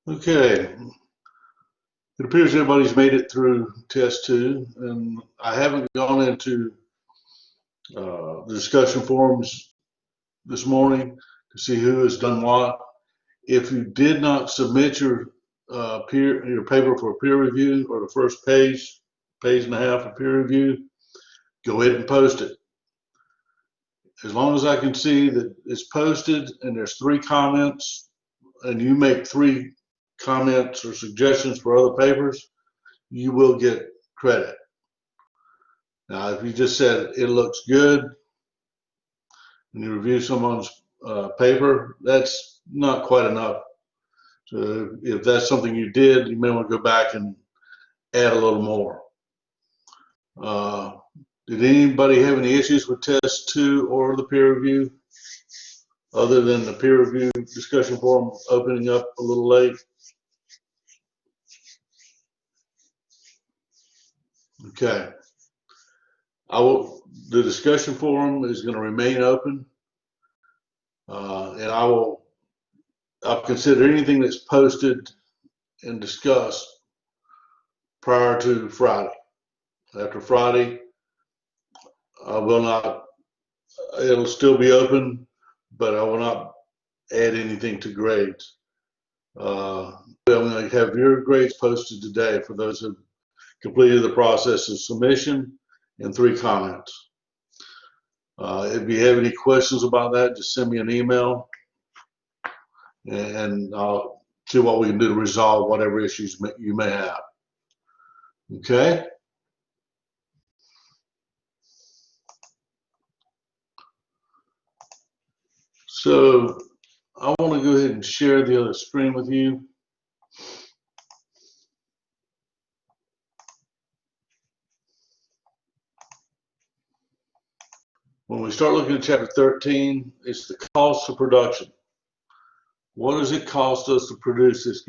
Okay, it appears everybody's made it through test two, and I haven't gone into the discussion forums this morning to see who has done what. If you did not submit your paper for peer review or the first page and a half of peer review, go ahead and post it. As long as I can see that it's posted and there's three comments, and you make three comments or suggestions for other papers, you will get credit. Now, if you just said it looks good and you review someone's paper, that's not quite enough. So if that's something you did, you may want to go back and add a little more. Uh, did anybody have any issues with test two or the peer review, other than the peer review discussion forum opening up a little late? Okay. The discussion forum is going to remain open, and I'll consider anything that's posted and discussed prior to Friday. After Friday, I will not, it'll still be open, but I will not add anything to grades. I'm going to have your grades posted today for those who completed the process of submission and three comments. If you have any questions about that, just send me an email and I'll see what we can do to resolve whatever issues you may have. Okay? So I want to go ahead and share the other screen with you. When we start looking at chapter 13, it's the cost of production. What does it cost us to produce this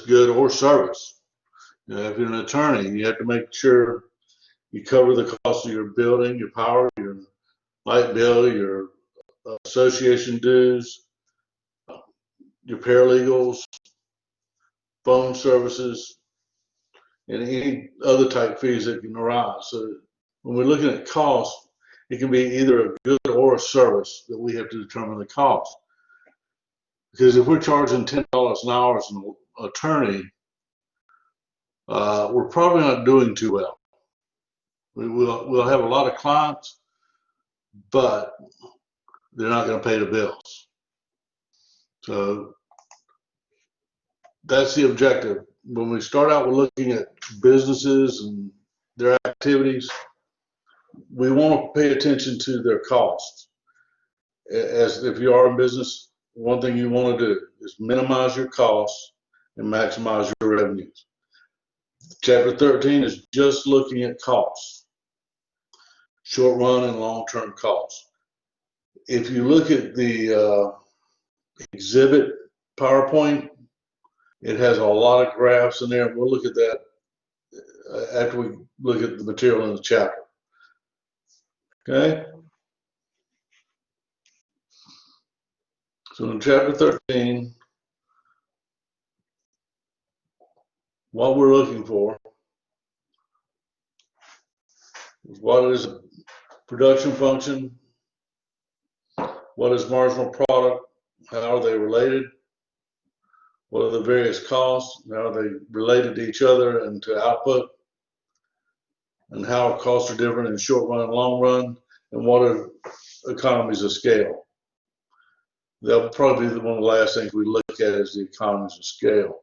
good or service? If you're an attorney, you have to make sure you cover the cost of your building, your power, your light bill, your association dues, your paralegals, phone services, and any other type fees that can arise. So when we're looking at cost, it can be either a good or a service that we have to determine the cost. Because if we're charging $10 an hour as an attorney, we're probably not doing too well. We'll have a lot of clients, but they're not going to pay the bills. So that's the objective. When we start out, we're looking at businesses and their activities. We want to pay attention to their costs. As if you are in business, one thing you want to do is minimize your costs and maximize your revenues. Chapter 13 is just looking at costs, short run and long term costs. If you look at the exhibit PowerPoint, it has a lot of graphs in there. We'll look at that after we look at the material in the chapter. Okay? So in chapter 13, what we're looking for is what is a production function, what is marginal product, how are they related, what are the various costs, how are they related to each other and to output, and how costs are different in short run and long run, and what are economies of scale. That'll probably be one of the last things we look at is the economies of scale.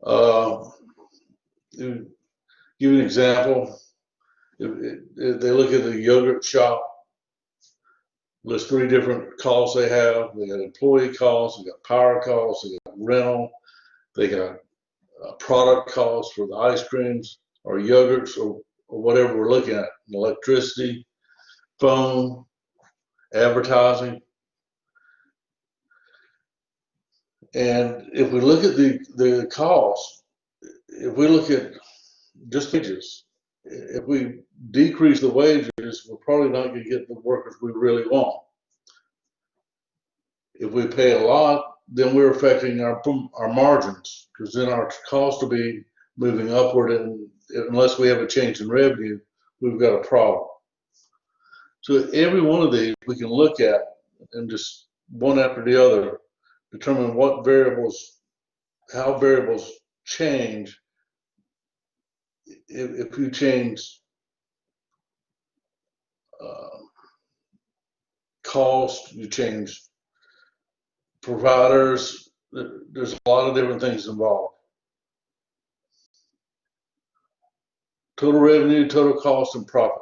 To give you an example, if they look at the yogurt shop, list three different costs they have. They got employee costs, they got power costs, they got rental, they got product costs for the ice creams or yogurts or whatever we're looking at, electricity, phone, advertising. And if we look at the costs, if we look at just wages, if we decrease the wages, we're probably not going to get the workers we really want. If we pay a lot, then we're affecting our margins, because then our cost will be moving upward, and unless we have a change in revenue, we've got a problem. So every one of these we can look at and just one after the other determine what variables, how variables change. If you change cost, you change providers, there's a lot of different things involved. Total revenue, total cost, and profit.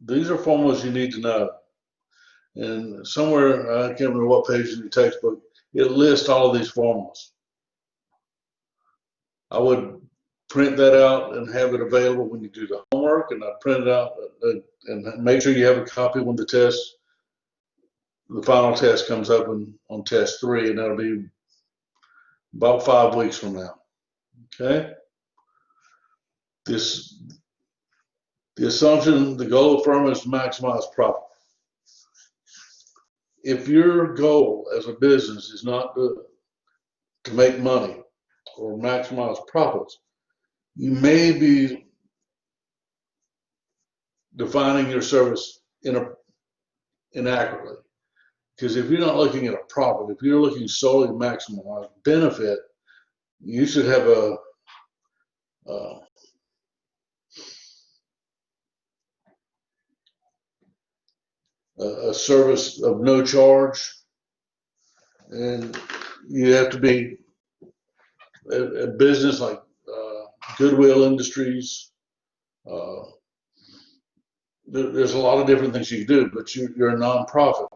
These are formulas you need to know. And somewhere, I can't remember what page in your textbook, it lists all of these formulas. I would print that out and have it available when you do the homework, and I print it out and make sure you have a copy when the final test comes up on test 3, and that'll be about 5 weeks from now. Okay? The assumption, the goal of firm is to maximize profit. If your goal as a business is not to make money or maximize profits, you may be defining your service inaccurately. Because if you're not looking at a profit, if you're looking solely to maximize benefit, you should have a service of no charge, and you have to be a business like Goodwill Industries. There's a lot of different things you can do, but you're a nonprofit.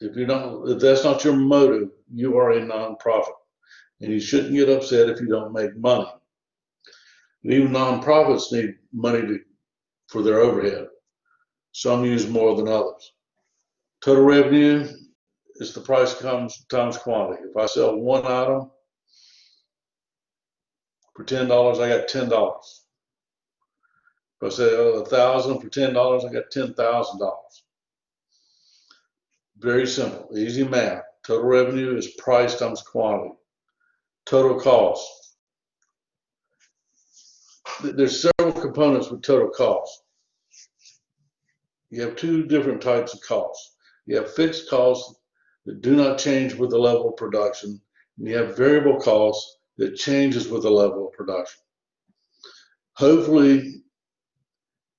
If that's not your motive, you are a nonprofit, and you shouldn't get upset if you don't make money. And even nonprofits need money for their overhead. Some use more than others. Total revenue is the price times quantity. If I sell one item for $10, I got $10. If I sell 1,000 for $10, I got $10,000. Very simple, easy math. Total revenue is price times quantity. Total cost. There's several components with total cost. You have 2 different types of costs. You have fixed costs that do not change with the level of production, and you have variable costs that changes with the level of production. Hopefully,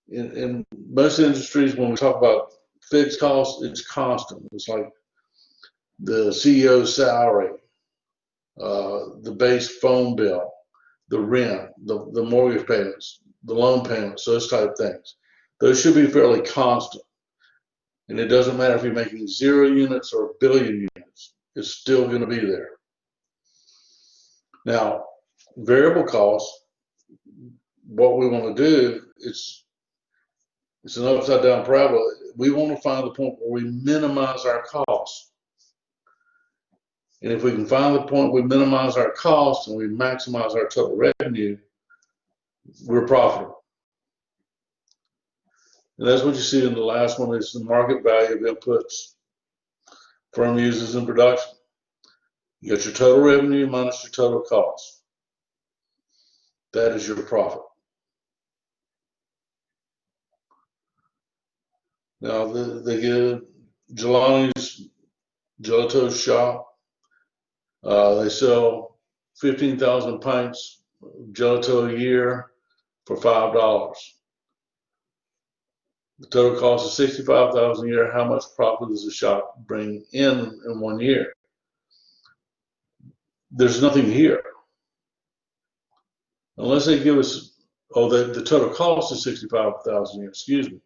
in most industries, when we talk about fixed costs, it's constant. It's like the CEO's salary, the base phone bill, the rent, the mortgage payments, the loan payments, those type of things. Those should be fairly constant. And it doesn't matter if you're making 0 units or 1 billion units, it's still going to be there. Now, variable costs, what we want to do, it's an upside down parabola. We want to find the point where we minimize our costs. And if we can find the point we minimize our costs and we maximize our total revenue, we're profitable. And that's what you see in the last one, is the market value of inputs firm uses in production. You got your total revenue minus your total cost. That is your profit. Now, the Jelani's Gelato's shop, they sell 15,000 pints of gelato a year for $5. The total cost is $65,000 a year. How much profit does the shop bring in 1 year? There's nothing here. Unless they give us, the total cost is $65,000 a year, excuse me.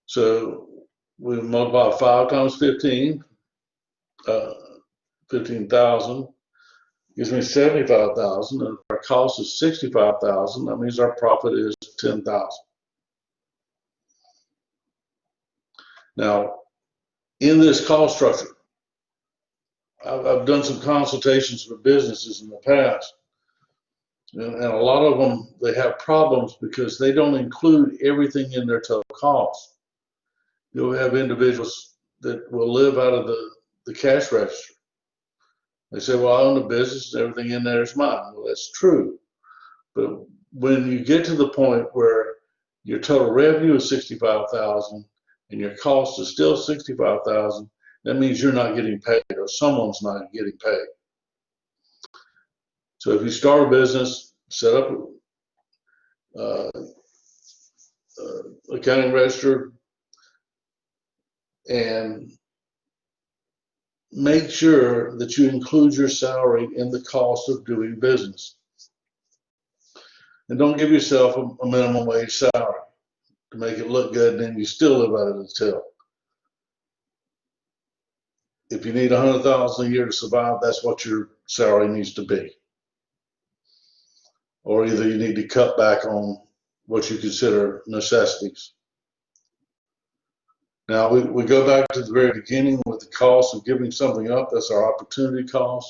So we multiply 5 times 15, 15,000, gives me 75,000. And if our cost is 65,000, that means our profit is 10,000. Now, in this cost structure, I've done some consultations with businesses in the past, and a lot of them, they have problems because they don't include everything in their total cost. You'll have individuals that will live out of the cash register. They say, well, I own the business and everything in there is mine. Well, that's true. But when you get to the point where your total revenue is $65,000 and your cost is still $65,000, that means you're not getting paid or someone's not getting paid. So if you start a business, set up accounting register and make sure that you include your salary in the cost of doing business. And don't give yourself a minimum wage salary to make it look good, and then you still live out of the till. If you need $100,000 a year to survive, that's what your salary needs to be. Or either you need to cut back on what you consider necessities. Now, we go back to the very beginning with the cost of giving something up. That's our opportunity cost.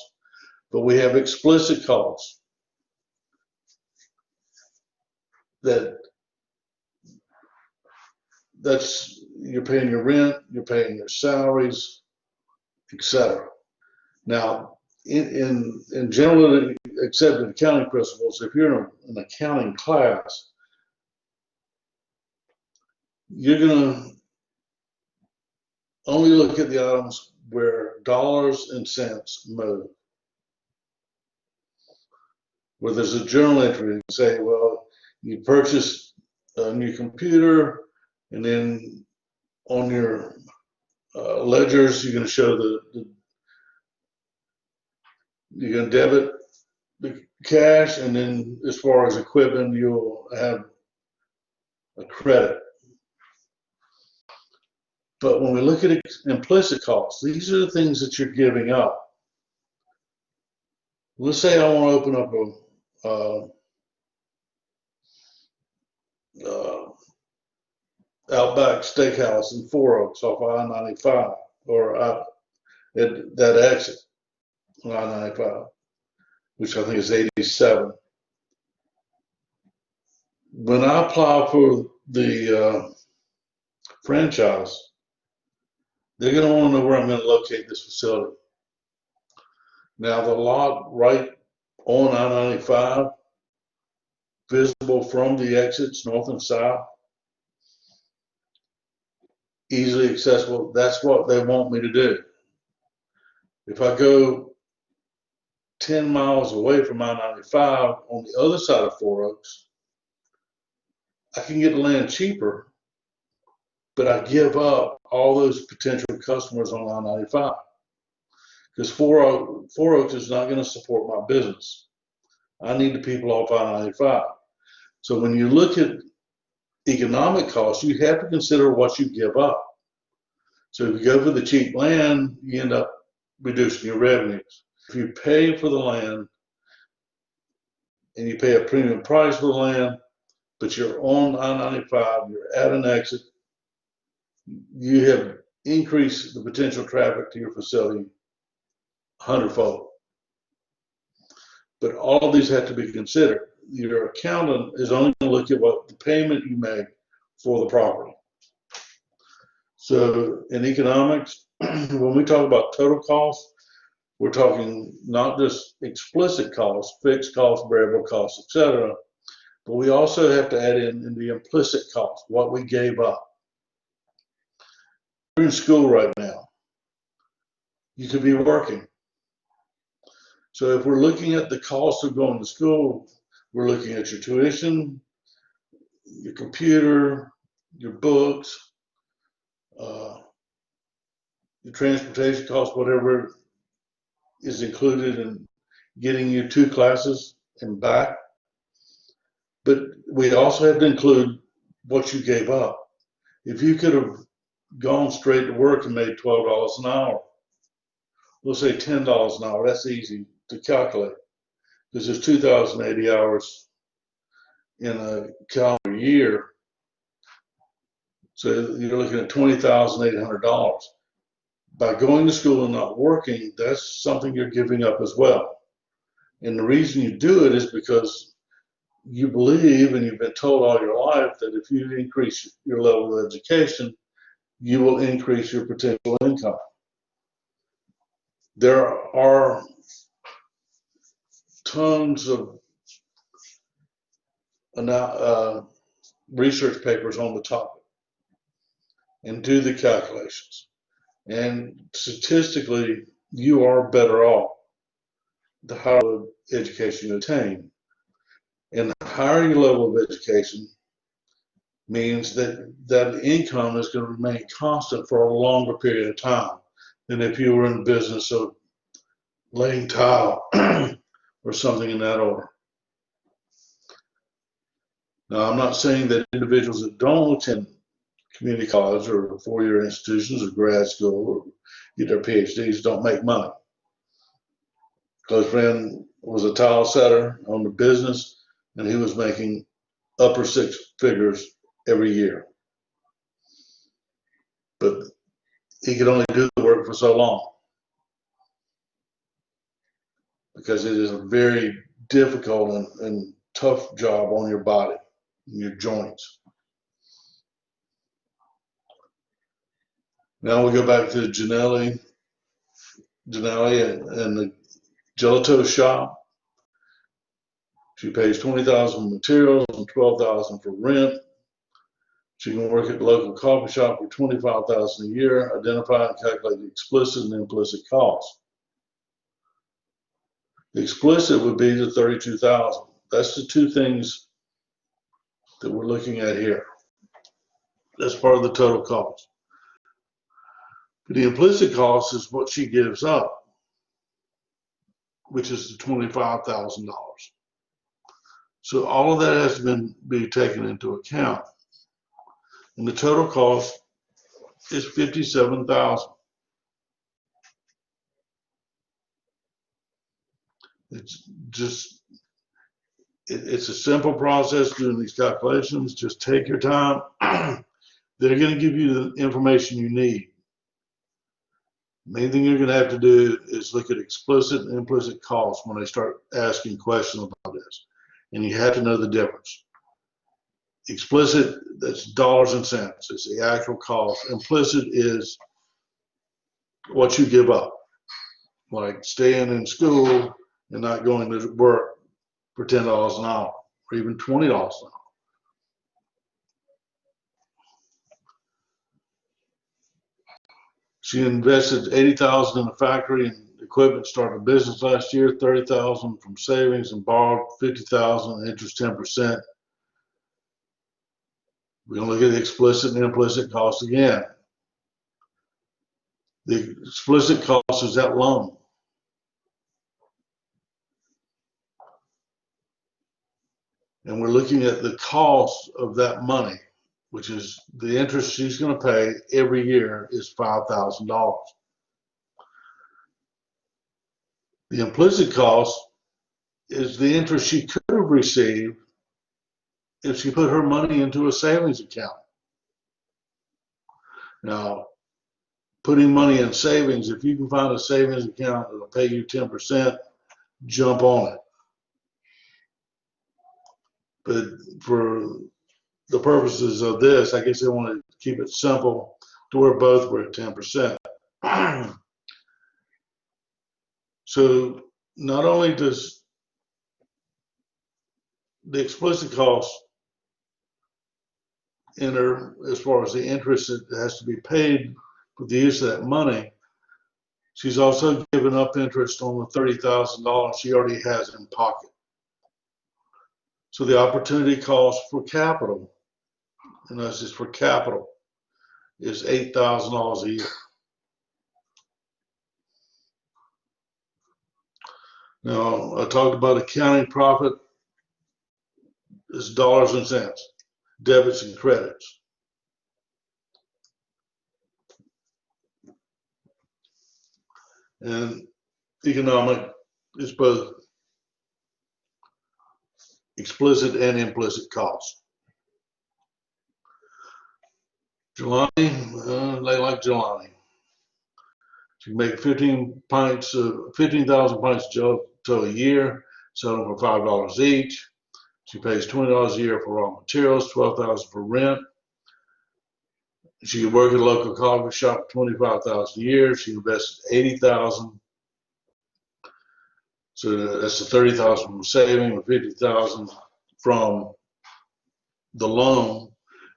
But we have explicit costs that's you're paying your rent, you're paying your salaries, etc. Now, in generally accepted accounting principles, if you're in an accounting class, you're going to only look at the items where dollars and cents move. Where there's a journal entry and say, well, you purchased a new computer, and then on your ledgers, you're going to show you're going to debit the cash, and then as far as equipment, you'll have a credit. But when we look at implicit costs, these are the things that you're giving up. Let's say I want to open up a Outback Steakhouse in 4 Oaks off I-95, or at that exit on I-95, which I think is 87. When I apply for the franchise, they're going to want to know where I'm going to locate this facility. Now, the lot right on I-95, visible from the exits north and south, easily accessible, that's what they want me to do. If I go 10 miles away from I-95 on the other side of 4 Oaks, I can get the land cheaper, but I give up all those potential customers on I-95 because 4 Oaks is not going to support my business. I need the people off I-95. So when you look at economic costs, you have to consider what you give up. So if you go for the cheap land, you end up reducing your revenues. If you pay for the land and you pay a premium price for the land, but you're on I-95, you're at an exit, you have increased the potential traffic to your facility 100-fold. But all of these have to be considered. Your accountant is only going to look at what the payment you make for the property. So in economics, when we talk about total cost, we're talking not just explicit costs, fixed costs, variable costs, etc., but we also have to add in the implicit cost, what we gave up. You're in school right now. You could be working. So if we're looking at the cost of going to school, we're looking at your tuition, your computer, your books, your transportation costs, whatever is included in getting you 2 classes and back. But we also have to include what you gave up. If you could have gone straight to work and made $12 an hour, we'll say $10 an hour, that's easy to calculate because there's 2,080 hours in a calendar year. So you're looking at $20,800. By going to school and not working, that's something you're giving up as well. And the reason you do it is because you believe, and you've been told all your life, that if you increase your level of education, you will increase your potential income. There are tons of research papers on the topic and do the calculations. And statistically, you are better off the higher level of education you attain. And the higher your level of education means that income is going to remain constant for a longer period of time than if you were in the business of laying tile or something in that order. Now, I'm not saying that individuals that don't attend community college or four-year institutions or grad school or get their PhDs don't make money. Close friend was a tile setter on the business, and he was making upper six figures every year. But he could only do the work for so long because it is a very difficult and tough job on your body and your joints. Now we go back to Janelle and the gelato shop. She pays $20,000 for materials and $12,000 for rent. She can work at the local coffee shop for $25,000 a year, identify and calculate the explicit and implicit costs. The explicit would be the $32,000. That's the two things that we're looking at here. That's part of the total cost. But the implicit cost is what she gives up, which is the $25,000. So all of that has to be taken into account. And the total cost is $57,000. It's just, it's a simple process doing these calculations. Just take your time. They're going to give you the information you need. Main thing you're going to have to do is look at explicit and implicit costs when they start asking questions about this. And you have to know the difference. Explicit, that's dollars and cents. It's the actual cost. Implicit is what you give up, like staying in school and not going to work for $10 an hour or even $20 an hour. She invested $80,000 in the factory and equipment, started a business last year, $30,000 from savings and borrowed $50,000, interest 10%. We're going to look at the explicit and implicit costs again. The explicit cost is that loan. And we're looking at the cost of that money, which is the interest she's going to pay every year is $5,000. The implicit cost is the interest she could have received if she put her money into a savings account. Now, putting money in savings, if you can find a savings account that'll pay you 10%, jump on it. But for the purposes of this, I guess they want to keep it simple to where both were at 10%. So not only does the explicit cost enter as far as the interest that has to be paid for the use of that money, she's also given up interest on the $30,000 she already has in pocket. So the opportunity cost for capital, and that's just for capital, is $8,000 a year. Now, I talked about accounting profit is dollars and cents, debits and credits. And economic is both explicit and implicit costs. Jelani, they like Jelani. She can make 15,000 pints of gelato a year, sell them for $5 each. She pays $20 a year for raw materials, $12,000 for rent. She can work at a local coffee shop for $25,000 a year. She invested $80,000 So that's the 30,000 from saving, the 50,000 from the loan,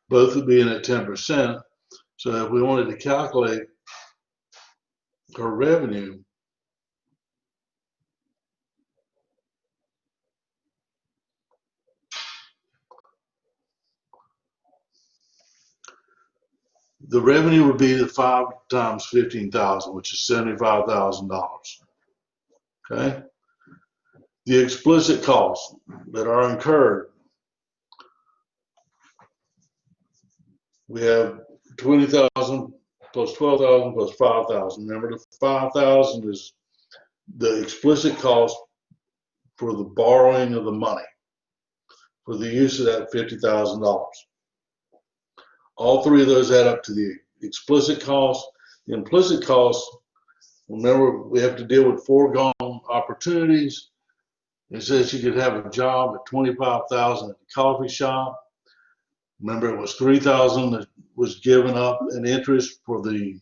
both would be in at 10%. So if we wanted to calculate her revenue, the revenue would be the 5 times 15,000, which is $75,000. Okay. The explicit costs that are incurred, we have 20,000 plus 12,000 plus 5,000. Remember, the 5,000 is the explicit cost for the borrowing of the money for the use of that $50,000. All three of those add up to the explicit cost. The implicit cost, remember, we have to deal with foregone opportunities. It says you could have a job at 25,000 at the coffee shop. Remember, it was 3,000 that was given up in interest for the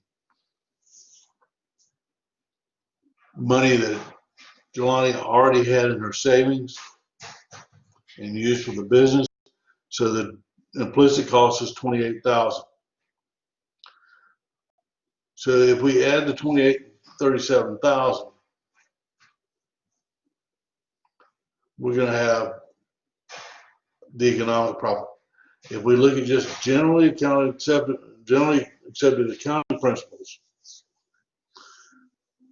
money that Jelani already had in her savings and used for the business. So the implicit cost is 28,000. So if we add the 37,000, we're going to have the economic profit. If we look at just generally accepted accounting principles,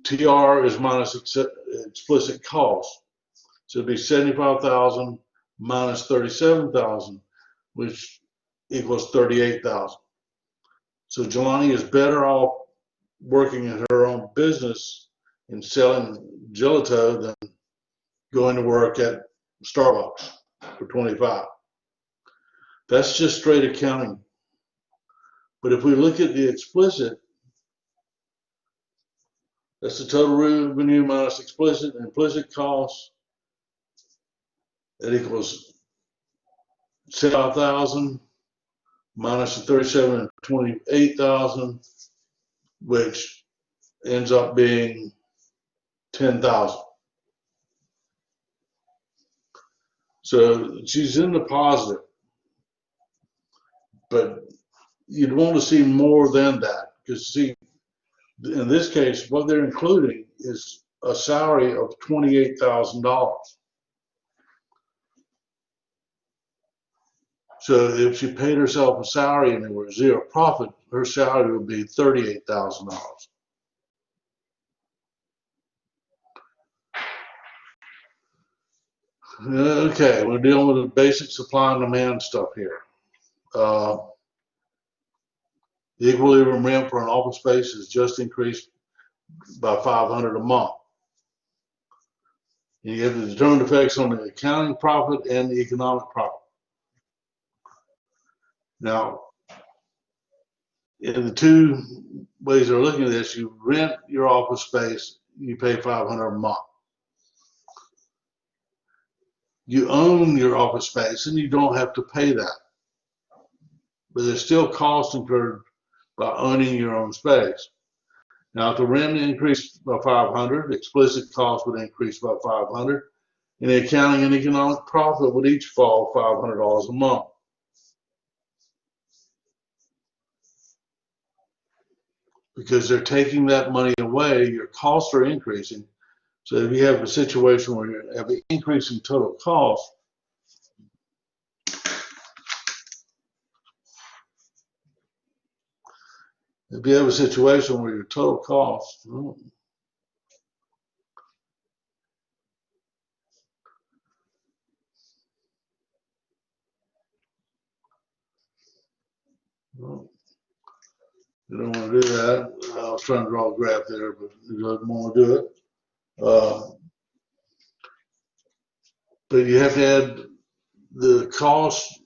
TR is minus explicit cost. So it'd be 75,000 minus 37,000, which equals 38,000. So Jelani is better off working in her own business and selling gelato than going to work at Starbucks for 25. That's just straight accounting. But if we look at the explicit, that's the total revenue minus explicit and implicit costs. That equals 7,000 minus the 37 and 28,000, which ends up being 10,000. So she's in the positive, but you'd want to see more than that, because see, in this case, what they're including is a salary of $28,000. So if she paid herself a salary and there was zero profit, her salary would be $38,000. Okay, we're dealing with the basic supply and demand stuff here. The equilibrium rent for an office space is just increased by $500 a month. And you have the determined effects on the accounting profit and the economic profit. Now, in the two ways they're looking at this, you rent your office space, you pay $500 a month. You own your office space and you don't have to pay that. But there's still costs incurred by owning your own space. Now, if the rent increased by 500, explicit costs would increase by 500, and the accounting and economic profit would each fall $500 a month. Because they're taking that money away, your costs are increasing. So if you have a situation where you have an increase in total cost, if you have a situation where your total cost, well, you don't want to do that. I was trying to draw a graph there, but you don't want to do it. But you have to add the cost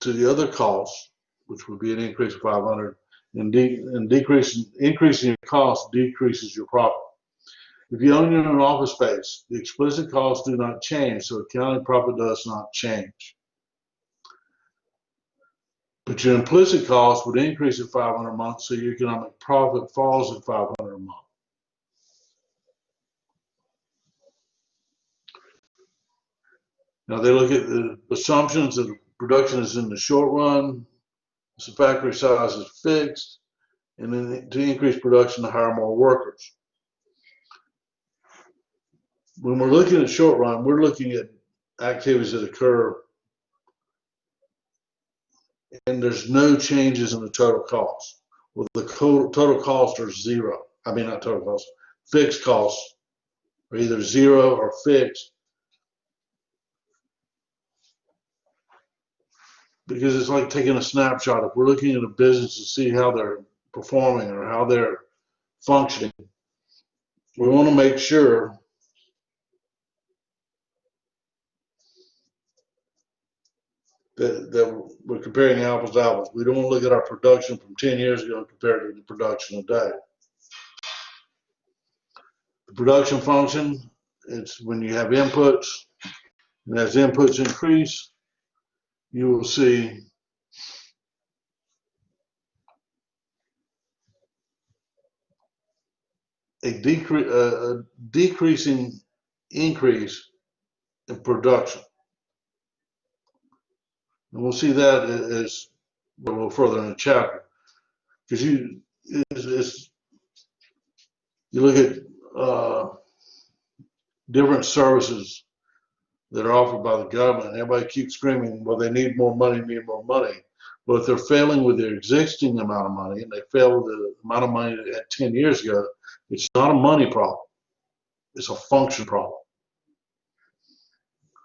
to the other costs, which would be an increase of 500, and increasing your cost decreases your profit. If you own your own office space, the explicit costs do not change, so accounting profit does not change. But your implicit cost would increase at 500 a month, so your economic profit falls at 500 a month. Now they look at the assumptions that production is in the short run, the factory size is fixed, and then to increase production to hire more workers. When we're looking at short run, we're looking at activities that occur and there's no changes in the total cost. Well, the total costs are zero. I mean, not total costs, fixed costs are either zero or fixed, because it's like taking a snapshot. If we're looking at a business to see how they're performing or how they're functioning, we want to make sure that we're comparing apples to apples. We don't want to look at our production from 10 years ago and compare it to the production today. The production function, it's when you have inputs, and as inputs increase, you will see a decreasing increase in production. And we'll see that as a little further in the chapter. Because you look at different services that are offered by the government, and everybody keeps screaming, well, they need more money, need more money. Well, if they're failing with their existing amount of money, and they fail with the amount of money they had 10 years ago, it's not a money problem. It's a function problem.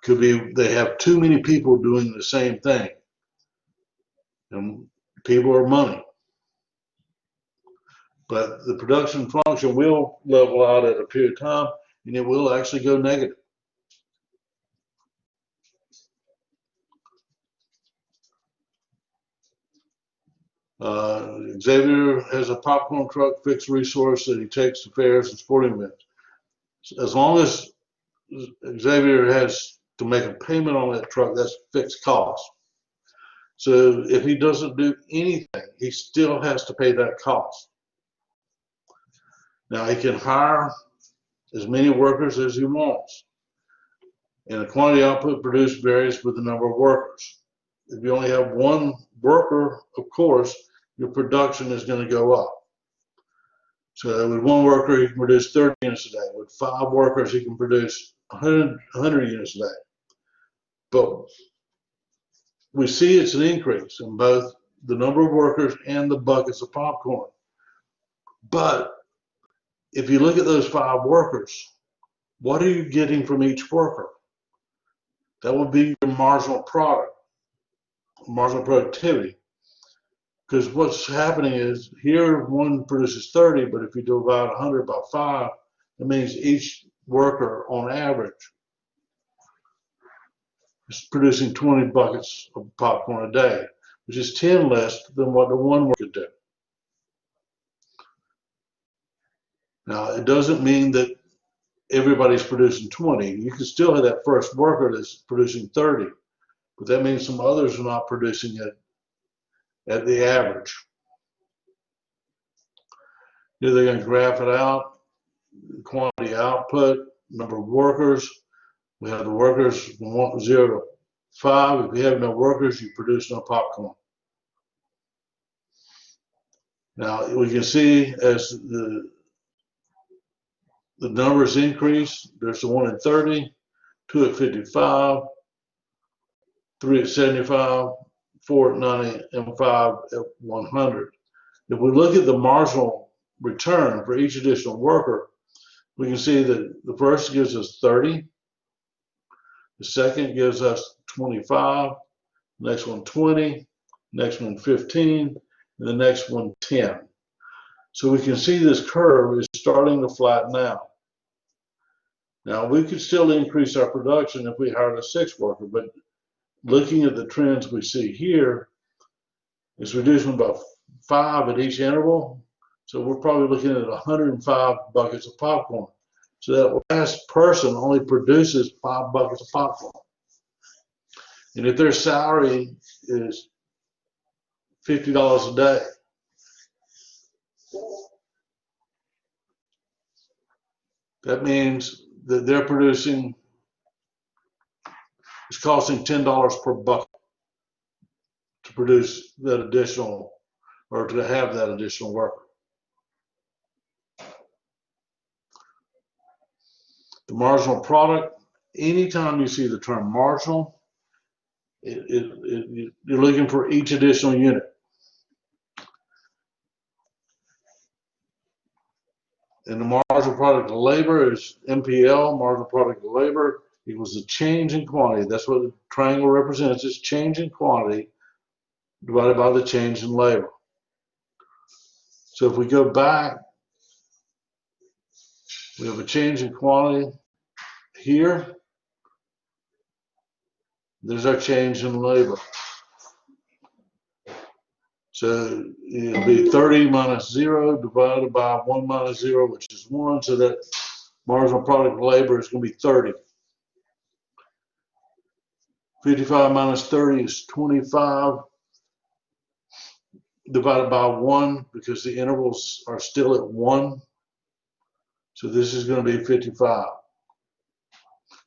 Could be they have too many people doing the same thing, and people are money. But the production function will level out at a period of time, and it will actually go negative. Xavier has a popcorn truck, fixed resource that he takes to fairs and sporting events. As long as Xavier has to make a payment on that truck, that's fixed cost. So if he doesn't do anything, he still has to pay that cost. Now he can hire as many workers as he wants, and the quantity output produced varies with the number of workers. If you only have one worker, of course, your production is going to go up. So with one worker, he can produce 30 units a day. With 5 workers, he can produce 100 units a day. But we see it's an increase in both the number of workers and the buckets of popcorn. But if you look at those 5 workers, what are you getting from each worker? That would be your marginal product, marginal productivity. Because what's happening is here one produces 30, but if you divide 100 by 5, it means each worker on average is producing 20 buckets of popcorn a day, which is 10 less than what the one worker could do. Now, it doesn't mean that everybody's producing 20. You can still have that first worker that's producing 30, but that means some others are not producing it at the average. Here they're going to graph it out, quantity output, number of workers. We have the workers from 0 to 5. If you have no workers, you produce no popcorn. Now we can see as the numbers increase, there's the 1 at 30, 2 at 55, 3 at 75, 4 at 90, and 5 at 100. If we look at the marginal return for each additional worker, we can see that the first gives us 30, the second gives us 25, the next one 20, next one 15, and the next one 10. So we can see this curve is starting to flatten out. Now we could still increase our production if we hired a 6th worker, but looking at the trends we see here, it's reducing about 5 at each interval. So we're probably looking at 105 buckets of popcorn. So that last person only produces 5 buckets of popcorn. And if their salary is $50 a day, that means that they're producing, it's costing $10 per bucket to produce that additional, or to have that additional worker. The marginal product, anytime you see the term marginal, you're looking for each additional unit. And the marginal product of labor is MPL, marginal product of labor equals the change in quantity. That's what the triangle represents, is change in quantity divided by the change in labor. So if we go back, we have a change in quantity here. There's our change in labor. So it'll be 30 minus 0 divided by 1 minus 0, which is 1. So that marginal product of labor is going to be 30. 55 minus 30 is 25 divided by 1, because the intervals are still at 1. So this is going to be 55.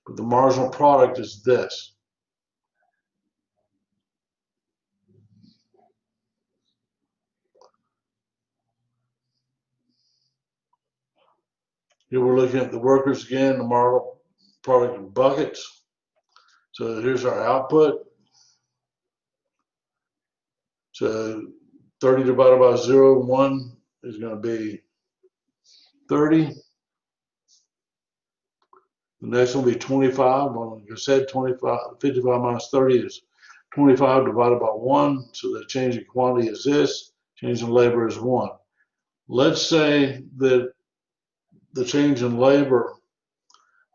But the marginal product is this. Here we're looking at the workers again, the marginal product in buckets. So here's our output. So 30 divided by 0, 1 is going to be 30. The next one will be 25. Well, like I said, 55 minus 30 is 25 divided by 1. So the change in quantity is this. Change in labor is 1. Let's say that the change in labor,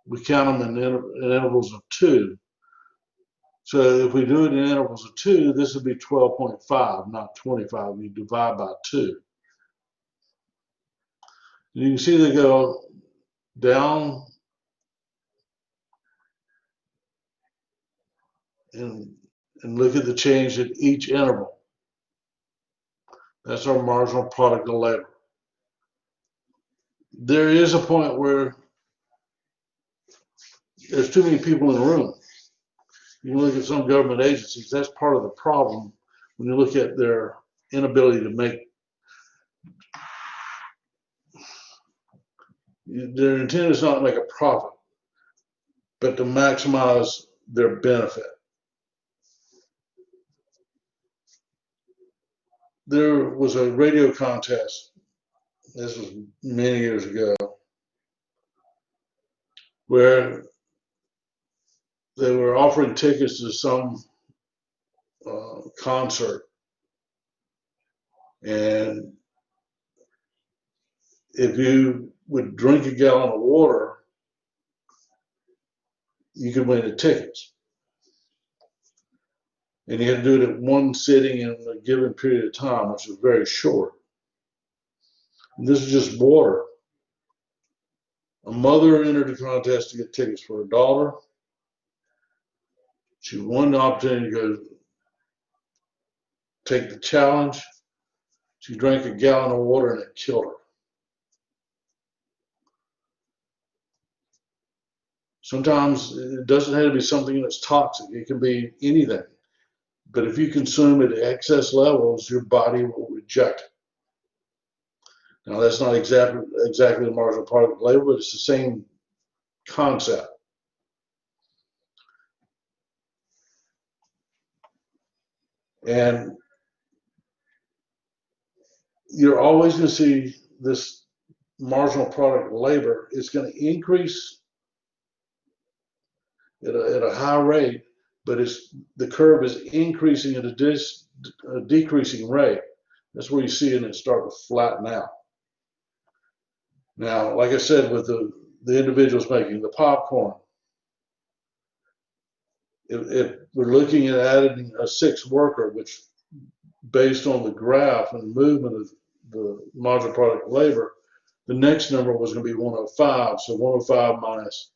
we count them in intervals of 2. So if we do it in intervals of 2, this would be 12.5, not 25. You divide by 2. You can see they go down and look at the change at each interval. That's our marginal product of labor. There is a point where there's too many people in the room. You can look at some government agencies, that's part of the problem when you look at their inability to make, their intent is not to make a profit, but to maximize their benefit. There was a radio contest, this was many years ago, where they were offering tickets to some concert, and if you would drink a gallon of water, you could win the tickets. And you had to do it at one sitting in a given period of time, which was very short. And this is just water. A mother entered the contest to get tickets for her daughter. She won the opportunity to go take the challenge. She drank a gallon of water and it killed her. Sometimes it doesn't have to be something that's toxic. It can be anything. But if you consume it at excess levels, your body will reject it. Now, that's not exactly the marginal product of labor, but it's the same concept. And you're always going to see this marginal product of labor is going to increase at a high rate, but the curve is increasing at a decreasing rate. That's where you see it start to flatten out. Now, like I said, with the individuals making the popcorn, if we're looking at adding a 6th worker, which based on the graph and the movement of the marginal product of labor, the next number was going to be 105. So 105 minus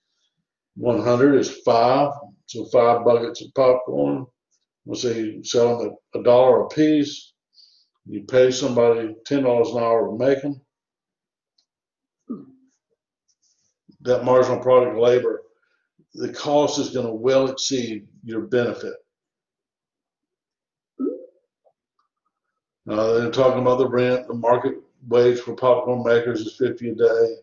100 is 5. So 5 buckets of popcorn. We'll say you sell them at $1 a piece. You pay somebody $10 an hour to make them. That marginal product of labor, the cost is going to well exceed your benefit. They're talking about the rent. The market wage for popcorn makers is $50 a day,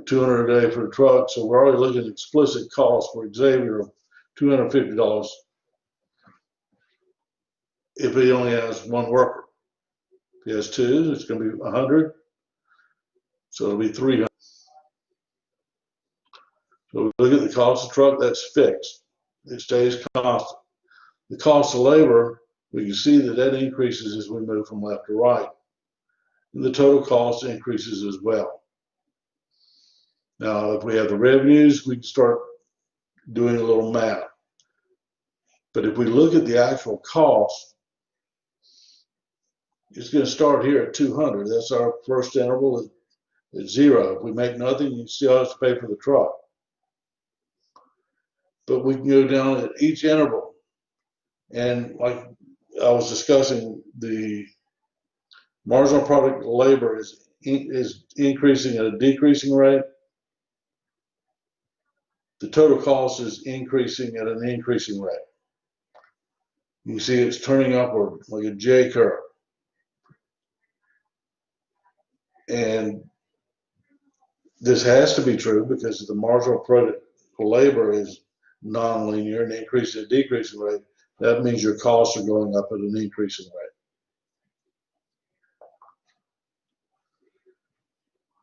$200 a day for the truck. So we're already looking at explicit costs for Xavier of $250 if he only has one worker. If he has two, it's going to be $100. So it'll be $300. So we look at the cost of the truck, that's fixed. It stays constant. The cost of labor, we can see that increases as we move from left to right. And the total cost increases as well. Now, if we have the revenues, we can start doing a little math. But if we look at the actual cost, it's going to start here at 200. That's our first interval at 0. If we make nothing, you still have to pay for the truck. But we can go down at each interval. And like I was discussing, the marginal product labor is increasing at a decreasing rate. The total cost is increasing at an increasing rate. You see it's turning upward like a J curve. And this has to be true because the marginal product labor is nonlinear and increasing at a decreasing rate. That means your costs are going up at an increasing rate.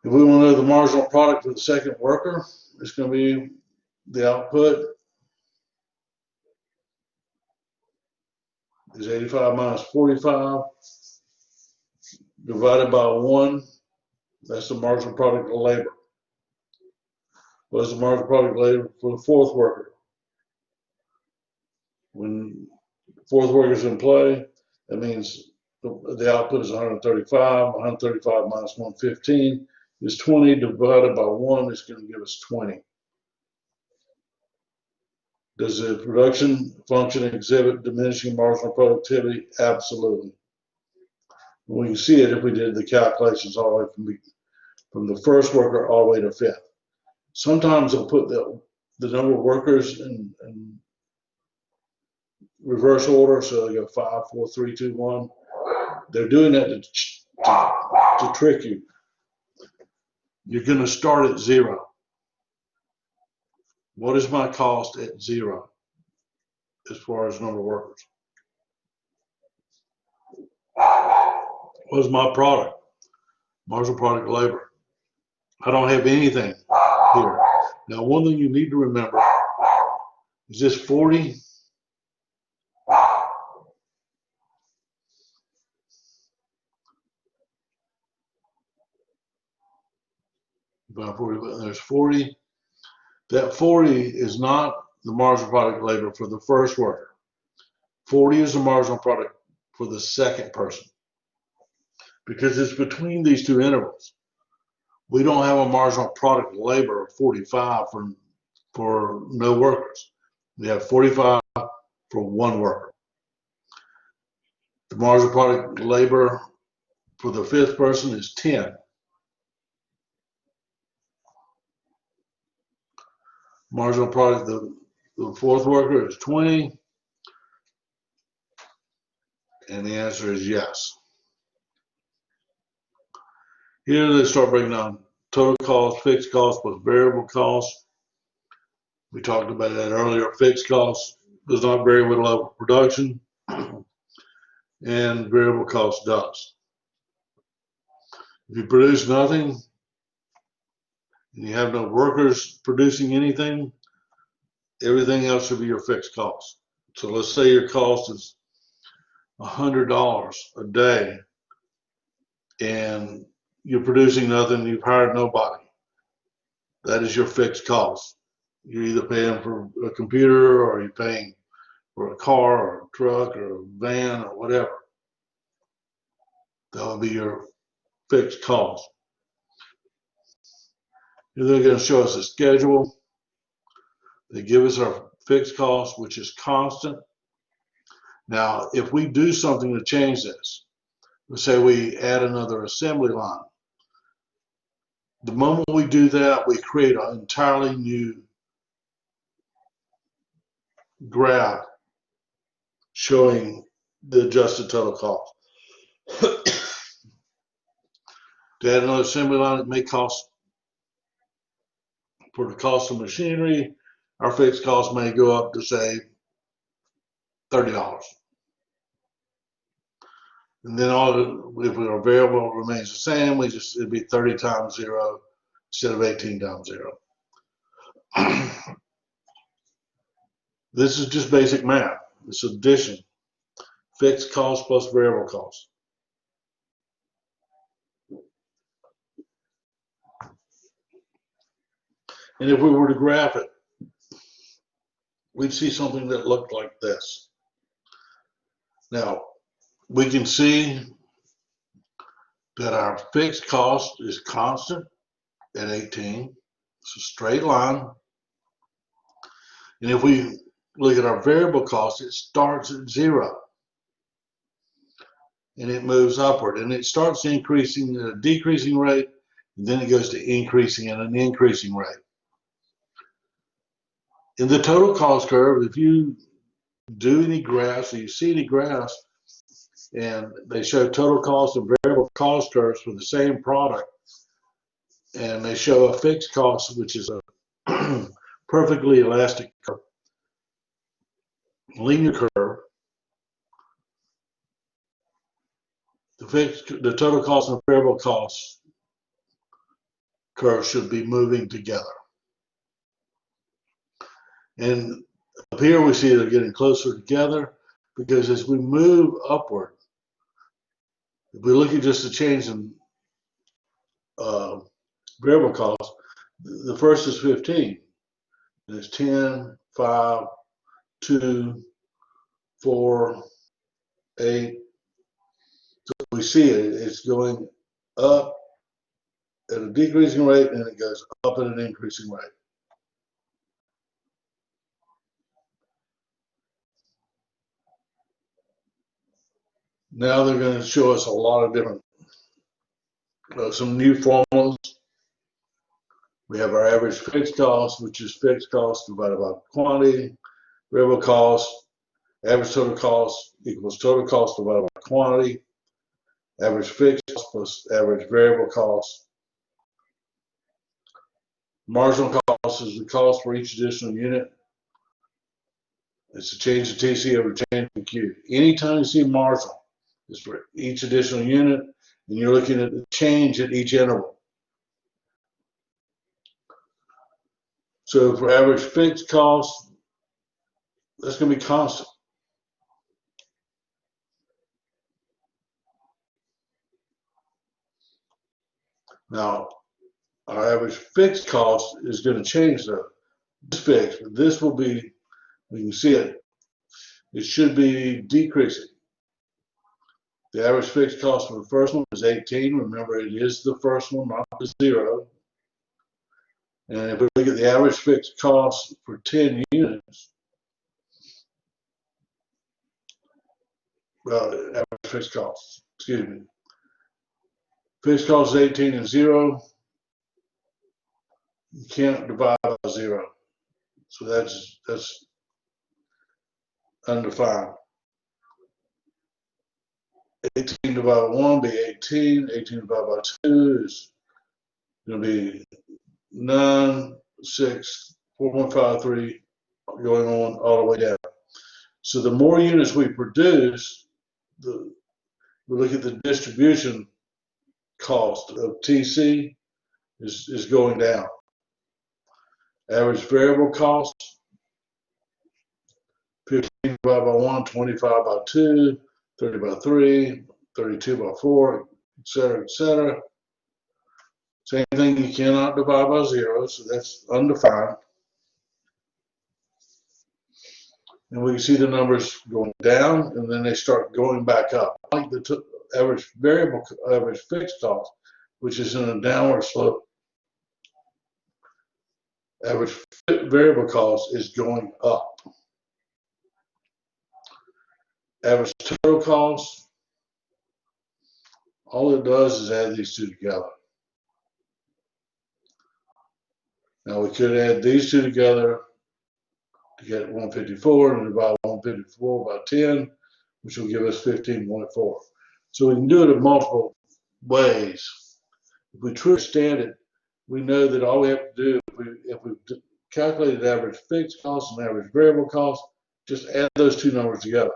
If we want to know the marginal product for the second worker, it's going to be the output is 85 minus 45 divided by 1. That's the marginal product of labor. What's the marginal product of labor for the fourth worker? When the fourth worker is in play, that means the output is 135. 135 minus 115 is 20 divided by 1 is going to give us 20. Does the production function exhibit diminishing marginal productivity? Absolutely. We can see it if we did the calculations all the way from the first worker all the way to fifth. Sometimes they'll put the number of workers in reverse order, so they go 5, 4, 3, 2, 1. They're doing that to trick you. You're going to start at 0. What is my cost at 0 as far as number of workers? What is my product? Marginal product labor. I don't have anything here. Now, one thing you need to remember is this 40. About 40, there's 40. That 40 is not the marginal product labor for the first worker. 40 is the marginal product for the second person. Because it's between these two intervals. We don't have a marginal product labor of 45 for no workers. We have 45 for one worker. The marginal product labor for the fifth person is 10. Marginal product, the fourth worker is 20. And the answer is yes. Here they start breaking down total cost, fixed cost plus variable cost. We talked about that earlier. Fixed cost does not vary with level of production, and variable cost does. If you produce nothing and you have no workers producing anything, everything else should be your fixed cost. So let's say your cost is $100 a day and you're producing nothing, you've hired nobody. That is your fixed cost. You're either paying for a computer or you're paying for a car or a truck or a van or whatever. That would be your fixed cost. They're going to show us a schedule. They give us our fixed cost, which is constant. Now, if we do something to change this, let's say we add another assembly line. The moment we do that, we create an entirely new graph showing the adjusted total cost. To add another assembly line, it may cost, for the cost of machinery, our fixed cost may go up to say $30. And then if our variable remains the same, it'd be 30 times 0 instead of 18 times 0. This is just basic math. It's addition. Fixed cost plus variable cost. And if we were to graph it, we'd see something that looked like this. Now, we can see that our fixed cost is constant at 18. It's a straight line. And if we look at our variable cost, it starts at 0. And it moves upward. And it starts increasing at a decreasing rate, and then it goes to increasing at an increasing rate. In the total cost curve, if you do any graphs, or you see any graphs, and they show total cost and variable cost curves for the same product, and they show a fixed cost, which is a perfectly elastic curve, linear curve, the total cost and variable cost curve should be moving together. And up here we see they're getting closer together, because as we move upward, if we look at just the change in variable cost, the first is 15. And it's 10, 5, 2, 4, 8. So we see it's going up at a decreasing rate, and it goes up at an increasing rate. Now they're going to show us a lot of different, some new formulas. We have our average fixed cost, which is fixed cost divided by quantity. Variable cost, average total cost equals total cost divided by quantity. Average fixed cost plus average variable cost. Marginal cost is the cost for each additional unit. It's a change in TC over change in Q. Anytime you see marginal, it's for each additional unit, and you're looking at the change at each interval. So for average fixed cost, that's going to be constant. Now, our average fixed cost is going to change though. It's fixed, but this will be, we can see it, it should be decreasing. The average fixed cost for the first one is 18. Remember, it is the first one, not the 0. And if we look at the average fixed cost for 10 units, well, average fixed cost, excuse me. Fixed cost is 18 and 0. You can't divide by 0. So that's undefined. 18 divided by 1 be 18. 18 divided by 2 is going to be 9, 6, 4.53, going on all the way down. So the more units we produce, we look at the distribution cost of TC is going down. Average variable cost, 15 divided by 1, 25 by 2, 30 by 3, 32 by 4, etc., etc. Same thing, you cannot divide by 0, so that's undefined. And we can see the numbers going down, and then they start going back up. Like the average fixed cost, which is in a downward slope. Average variable cost is going up. Average total cost, all it does is add these two together. Now we could add these two together to get 154 and divide 154 by 10, which will give us 15.4. So we can do it in multiple ways. If we truly understand it, we know that all we have to do, if we calculated average fixed cost and average variable cost, just add those two numbers together,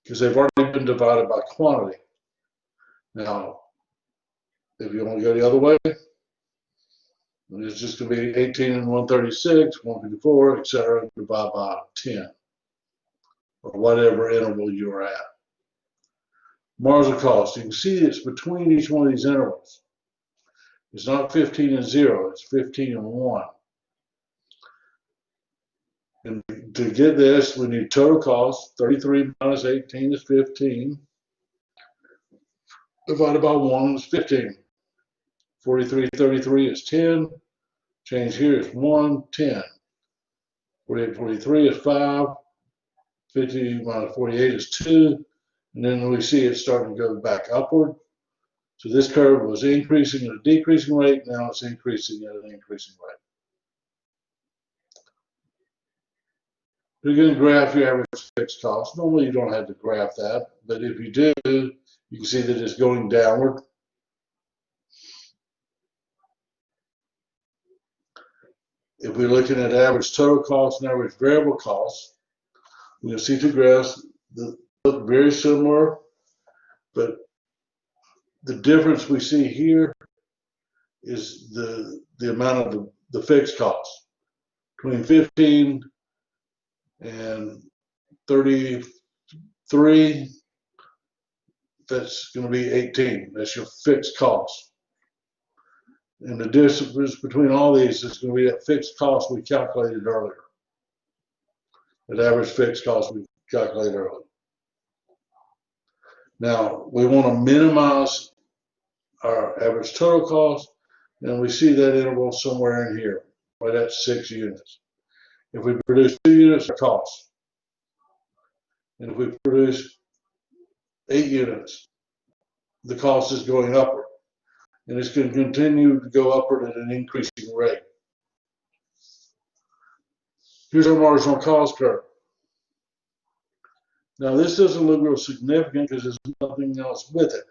because they've already been divided by quantity. Now, if you want to go the other way, it's just going to be 18 and 136, 154, etc., divided by 10, or whatever interval you're at. Marginal cost, you can see it's between each one of these intervals. It's not 15 and 0, it's 15 and 1. And to get this, we need total cost. 33 minus 18 is 15. Divided by 1 is 15. 43, 33 is 10. Change here is 1, 10. 48, 43 is 5. 50 minus 48 is 2. And then we see it starting to go back upward. So this curve was increasing at a decreasing rate. Now it's increasing at an increasing rate. You're going to graph your average fixed cost. Normally you don't have to graph that, but if you do, you can see that it's going downward. If we're looking at average total cost and average variable cost, we'll see two graphs that look very similar, but the difference we see here is the amount of the fixed cost. Between 15 and 33, that's going to be 18. That's your fixed cost. And the difference between all these is going to be that fixed cost we calculated earlier. That average fixed cost we calculated earlier. Now, we want to minimize our average total cost, and we see that interval somewhere in here, right at 6 units. If we produce 2 units, our cost. And if we produce 8 units, the cost is going upward. And it's going to continue to go upward at an increasing rate. Here's our marginal cost curve. Now this doesn't look real significant because there's nothing else with it.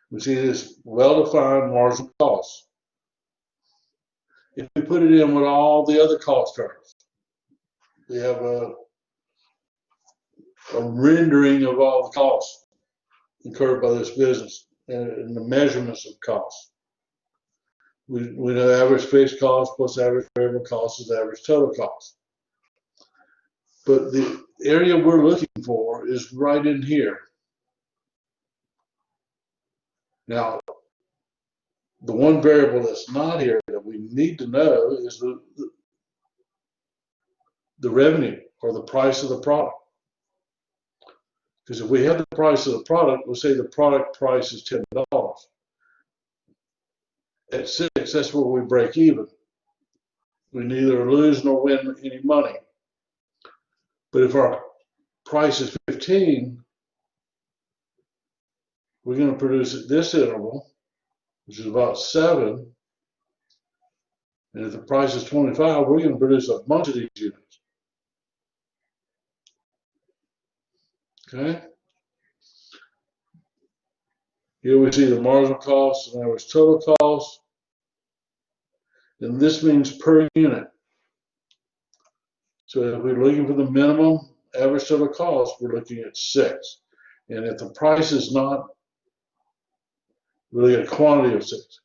We see this well-defined marginal cost. If we put it in with all the other cost curves, we have a rendering of all the costs incurred by this business and the measurements of costs. We know average fixed cost plus average variable cost is average total cost. But the area we're looking for is right in here. Now, the one variable that's not here that we need to know is the revenue or the price of the product. Because if we have the price of the product, we'll say the product price is $10. At 6, that's where we break even. We neither lose nor win any money. But if our price is 15, we're going to produce at this interval, which is about 7. And if the price is 25, we're going to produce a bunch of these units. Okay? Here we see the marginal cost and average total cost. And this means per unit. So if we're looking for the minimum average total cost, we're looking at 6. And if the price is not, we're looking at a quantity of 6.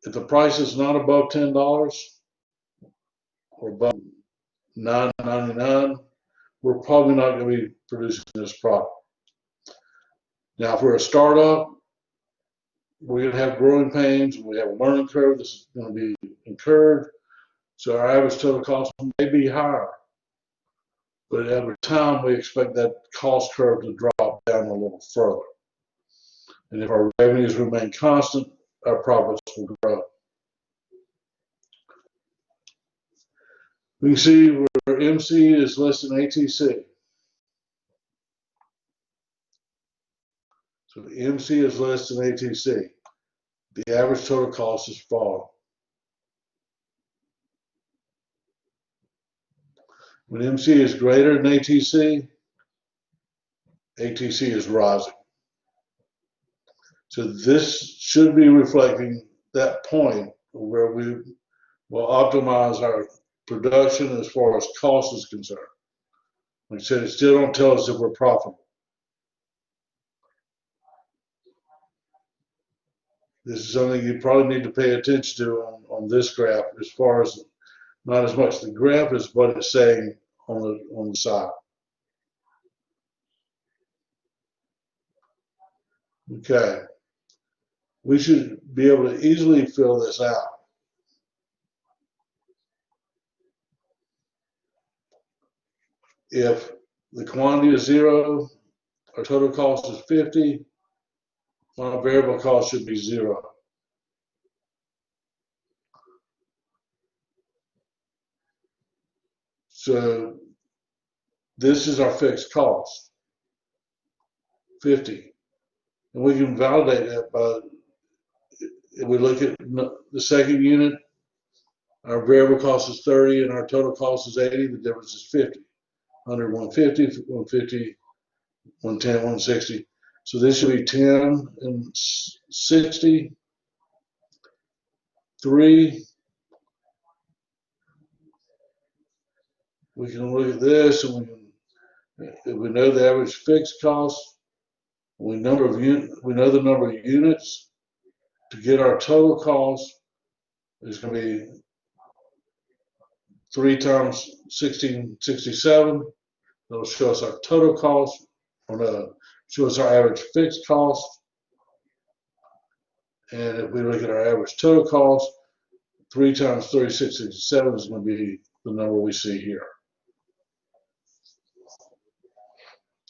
If the price is not above $10 or above $9.99, we're probably not going to be producing this product. Now, if we're a startup, we're going to have growing pains, and we have a learning curve that's going to be incurred. So our average total cost may be higher. But over time, we expect that cost curve to drop down a little further. And if our revenues remain constant, our profits will grow. We can see where MC is less than ATC. So MC is less than ATC. The average total cost is falling. When MC is greater than ATC is rising. So this should be reflecting that point where we will optimize our production as far as cost is concerned. Like I said, it still don't tell us if we're profitable. This is something you probably need to pay attention to on this graph, as far as not as much the graph as what it's saying on the side. Okay. We should be able to easily fill this out. If the quantity is 0, our total cost is 50, our variable cost should be 0. So this is our fixed cost, 50. And we can validate that by, if we look at the second unit, our variable cost is 30 and our total cost is 80, the difference is 50. 100, 150, 150, 110, 160. So this should be 10 and 60, 3. We can look at this and we can, if we know the average fixed cost, we know the number of units. To get our total cost is going to be 3 times 1667. That'll show us our total cost, or no, show us our average fixed cost. And if we look at our average total cost, 3 times 3667 is going to be the number we see here.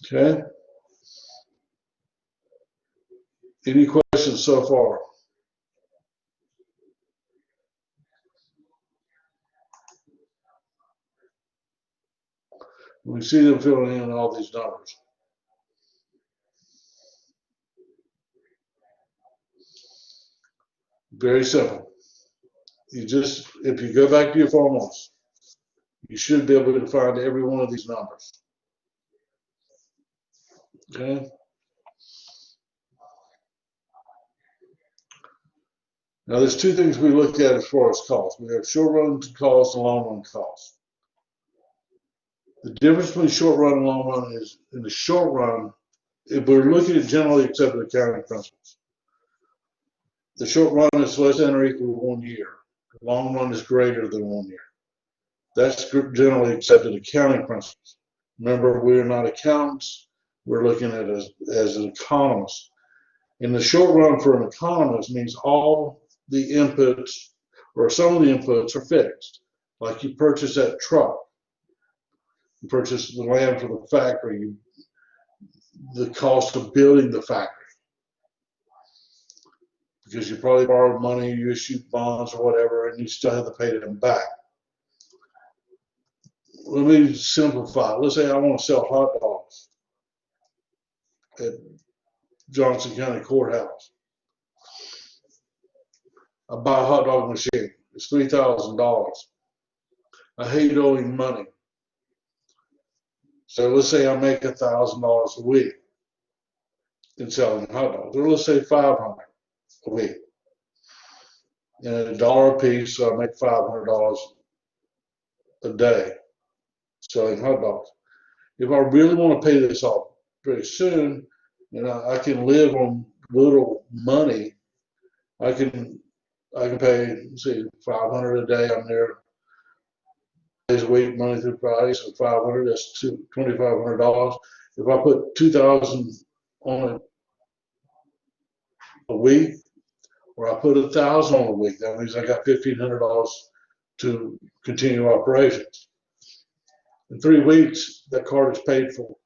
Okay. Any questions so far? We see them filling in all these numbers. Very simple. If you go back to your formulas, you should be able to find every one of these numbers. Okay. Now there's 2 things we look at as far as cost. We have short run cost and long run cost. The difference between short run and long run is, in the short run, if we're looking at generally accepted accounting principles, the short run is less than or equal to 1 year. The long run is greater than 1 year. That's generally accepted accounting principles. Remember, we're not accountants. We're looking at it as an economist. In the short run, for an economist, means all the inputs, or some of the inputs, are fixed. Like you purchase that truck, you purchase the land for the factory, the cost of building the factory, because you probably borrowed money, you issued bonds or whatever, and you still have to pay them back. Let me simplify. Let's say I want to sell hot dogs at Johnson County Courthouse. I buy a hot dog machine. It's $3,000. I hate owing money. So let's say I make $1,000 a week in selling hot dogs, or let's say $500 a week, and $1 a piece, so I make $500 a day selling hot dogs. If I really want to pay this off pretty soon, and I can live on little money, I can pay, let's see, $500 a day. I'm there days a week, Monday through Friday, so $500. That's $2,500. If I put $2,000 on it a week, or I put $1,000 on a week, that means I got $1,500 to continue operations. In 3 weeks, that card is paid for.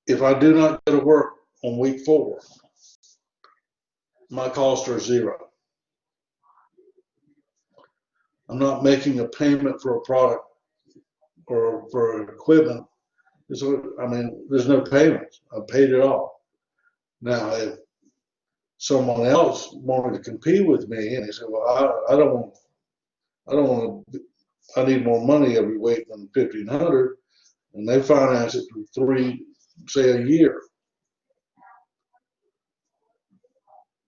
If I do not go to work on week 4, my costs are 0. I'm not making a payment for a product or for equipment. There's no payment. I paid it off. Now, if someone else wanted to compete with me and they said, "Well, I don't want to I need more money every week than 1,500, and they finance it for say a year.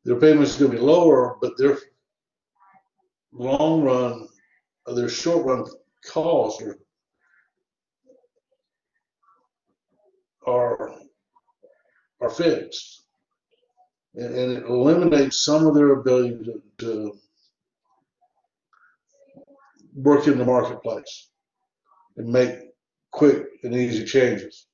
Their payment's going to be lower, but their long run, their short run costs are fixed, and it eliminates some of their ability to work in the marketplace and make quick and easy changes.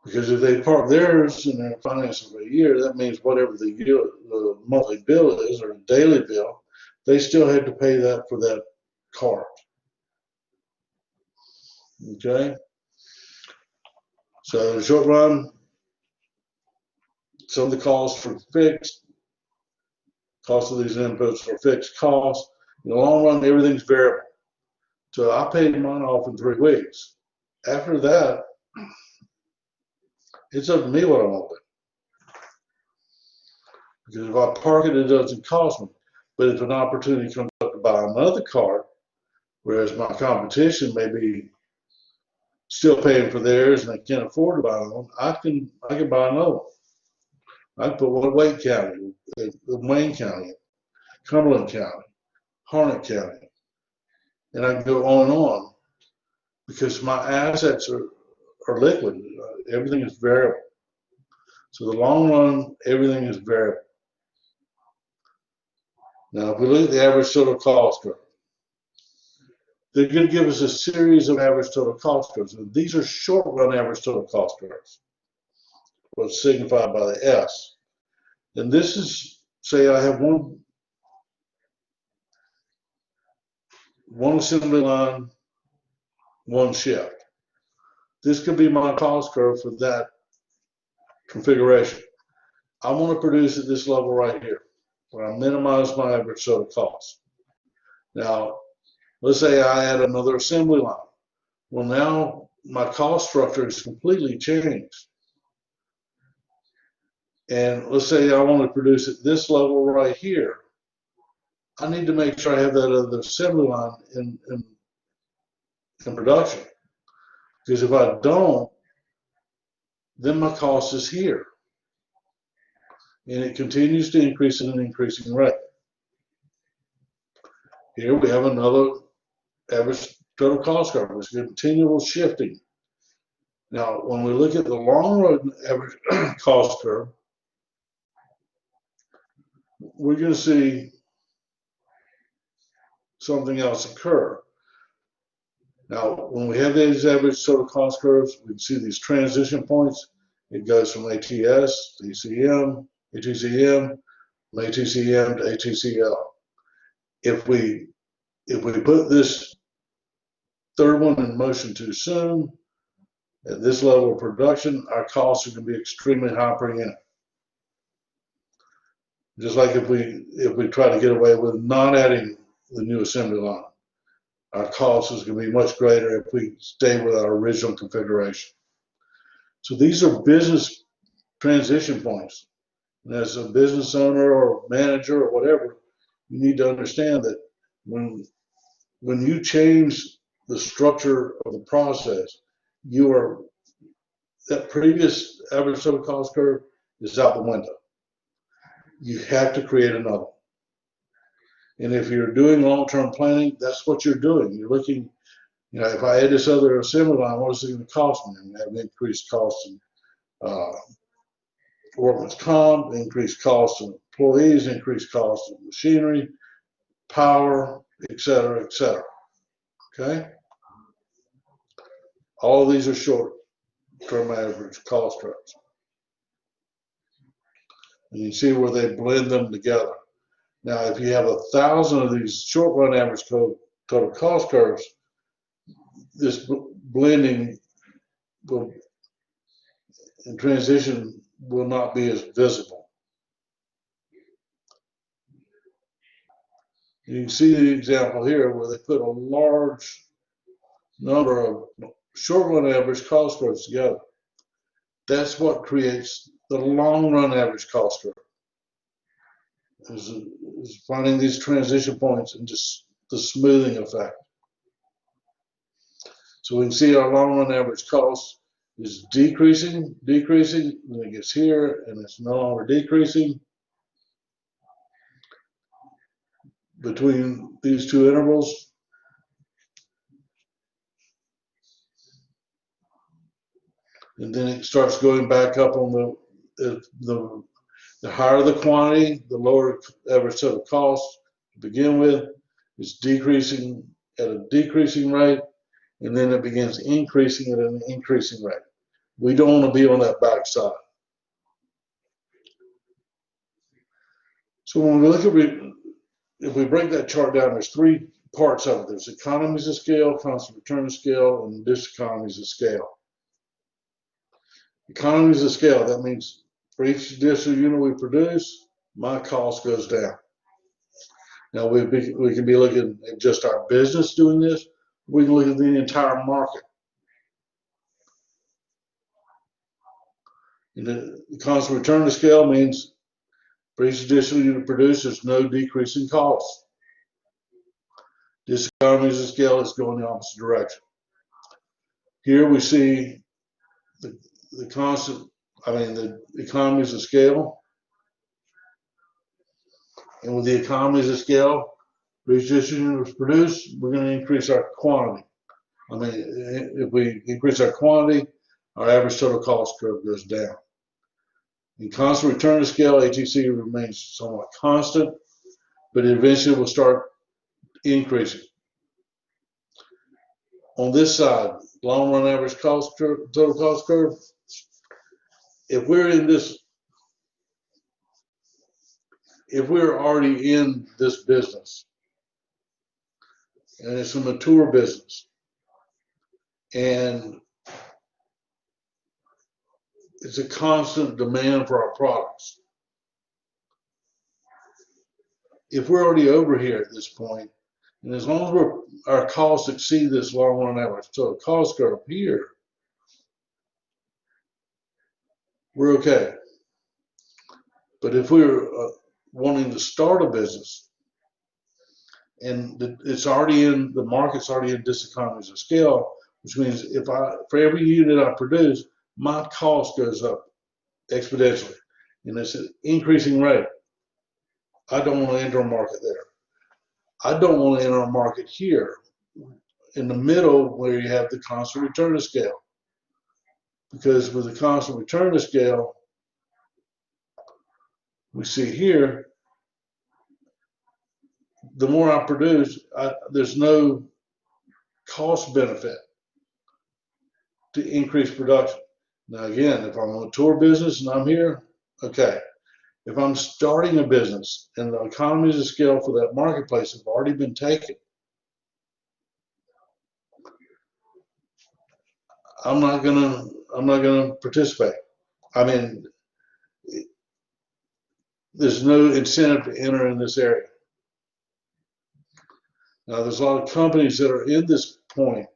Because if they park theirs and they're financing for a year, that means whatever the monthly bill is or daily bill, they still have to pay that for that card. Okay? So in the short run, some of the costs are fixed. Cost of these inputs are fixed costs. In the long run, everything's variable. So I paid mine off in 3 weeks. After that, it's up to me what I want to do. Because if I park it, it doesn't cost me. But if an opportunity comes up to buy another car, whereas my competition may be still paying for theirs and they can't afford to buy one, I can buy another one. I can put one in Wake County, Wayne County, Cumberland County, Harnett County, and I can go on because my assets are liquid. Everything is variable. So the long run, everything is variable. Now, if we look at the average total cost curve, they're going to give us a series of average total cost curves. And these are short run average total cost curves, what's signified by the S. And this is, say I have one assembly line, one shift. This could be my cost curve for that configuration. I want to produce at this level right here, where I minimize my average total cost. Now, let's say I add another assembly line. Well, now my cost structure is completely changed. And let's say I want to produce at this level right here. I need to make sure I have that other assembly line in production. Because if I don't, then my cost is here. And it continues to increase at an increasing rate. Here we have another average total cost curve. It's continual shifting. Now, when we look at the long run average cost curve, we're going to see something else occur. Now, when we have these average total cost curves, we can see these transition points. It goes from ATS to ATCM, ATCM, from ATCM to ATCL. If we put this third one in motion too soon, at this level of production, our costs are going to be extremely high per unit. Just like if we try to get away with not adding the new assembly line, our cost is going to be much greater if we stay with our original configuration. So these are business transition points. And as a business owner or manager or whatever, you need to understand that when you change the structure of the process, that previous average total cost curve is out the window. You have to create another one. And if you're doing long-term planning, that's what you're doing. You're looking, if I add this other assembly line, what is it going to cost me? I'm going to have increased costs in workman's comp, increased costs of employees, increased costs of machinery, power, et cetera, et cetera. Okay? All of these are short-term average cost curves. And you see where they blend them together. Now, if you have 1,000 of these short-run average total cost curves, this blending and transition will not be as visible. You can see the example here where they put a large number of short-run average cost curves together. That's what creates the long-run average cost curve. Is finding these transition points and just the smoothing effect. So we can see our long run average cost is decreasing, then it gets here, and it's no longer decreasing between these two intervals. And then it starts going back up on the higher the quantity, the lower average total cost to begin with. It's decreasing at a decreasing rate, and then it begins increasing at an increasing rate. We don't want to be on that back side. So when we look at, if we break that chart down, there's three parts of it. There's economies of scale, constant return of scale, and diseconomies of scale. Economies of scale, that means for each additional unit we produce, my cost goes down. Now we can be looking at just our business doing this. We can look at the entire market. And the constant return to scale means for each additional unit produced, there's no decrease in cost. Diseconomies of scale is going the opposite direction. Here we see the economies of scale. And with the economies of scale, for each additional unit produced, we're going to increase our quantity. If we increase our quantity, our average total cost curve goes down. In constant return to scale, ATC remains somewhat constant, but it eventually will start increasing. On this side, long run average cost curve, total cost curve, if we're already in this business, and it's a mature business, and it's a constant demand for our products. If we're already over here at this point, and as long as our costs exceed this long run average total cost curve here, we're okay. But if we're wanting to start a business, and it's already in the market's already in diseconomies of scale, which means for every unit I produce, my cost goes up exponentially, and it's an increasing rate. I don't want to enter a market there. I don't want to enter a market here in the middle where you have the constant return to scale, because with the constant return to scale, we see here, the more I produce, there's no cost benefit to increase production. Now again, if I'm on a tour business and I'm here, okay. If I'm starting a business and the economies of scale for that marketplace have already been taken, I'm not gonna participate. There's no incentive to enter in this area. Now, there's a lot of companies that are in this point,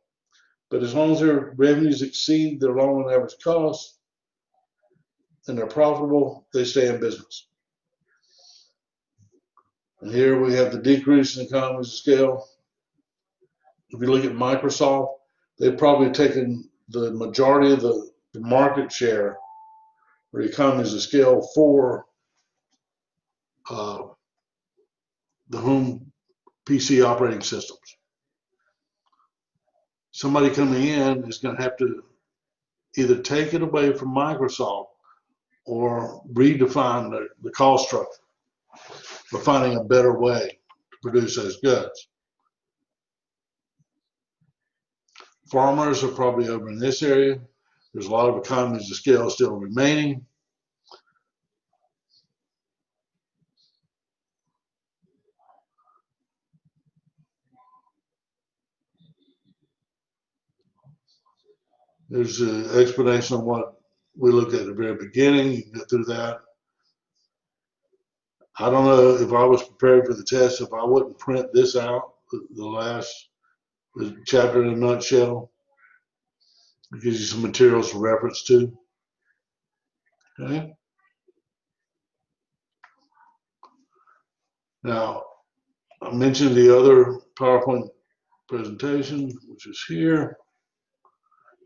but as long as their revenues exceed their long run average costs and they're profitable, they stay in business. And here we have the decrease in economies of scale. If you look at Microsoft, they've probably taken the majority of the market share or economies of scale for the home PC operating systems. Somebody coming in is going to have to either take it away from Microsoft or redefine the cost structure for finding a better way to produce those goods. Farmers are probably over in this area. There's a lot of economies of scale still remaining. There's an explanation of what we looked at the very beginning. You can go through that. I don't know if I was prepared for the test if I wouldn't print this out, the chapter in a nutshell. It gives you some materials to reference to. Okay. Now, I mentioned the other PowerPoint presentation, which is here.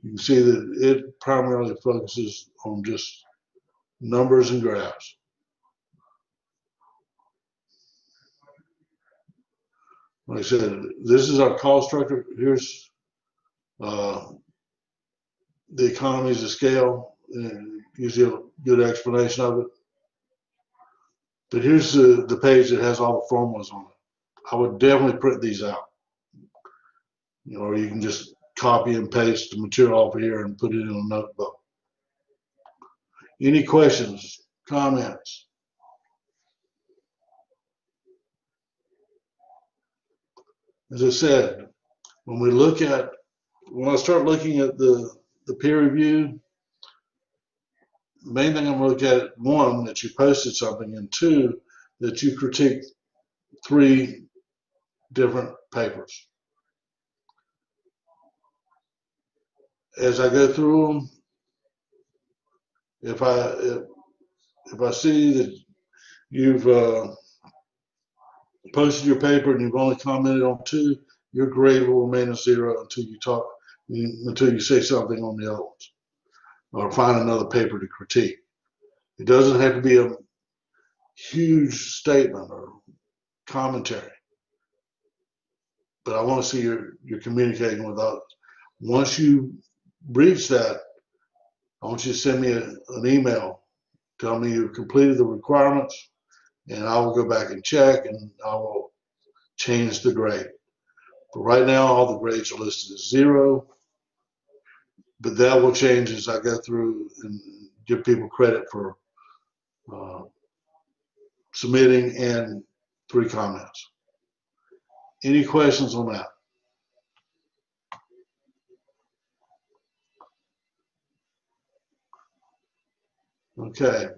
You can see that it primarily focuses on just numbers and graphs. Like I said, this is our cost structure. Here's the economies of scale, and gives you a good explanation of it. But here's the page that has all the formulas on it. I would definitely print these out. Or you can just copy and paste the material off here and put it in a notebook. Any questions, comments? As I said, when I start looking at the peer review, the main thing I'm going to look at, one, that you posted something, and two, that you critique 3 different papers. As I go through them, if I see that you've posted your paper and you've only commented on 2, your grade will remain a 0 until you say something on the other ones, or find another paper to critique. It doesn't have to be a huge statement or commentary, but I want to see you're communicating with others. Once you reach that, I want you to send me an email, tell me you've completed the requirements, and I will go back and check, and I will change the grade. But right now, all the grades are listed as 0, but that will change as I go through and give people credit for submitting and 3 comments. Any questions on that? Okay.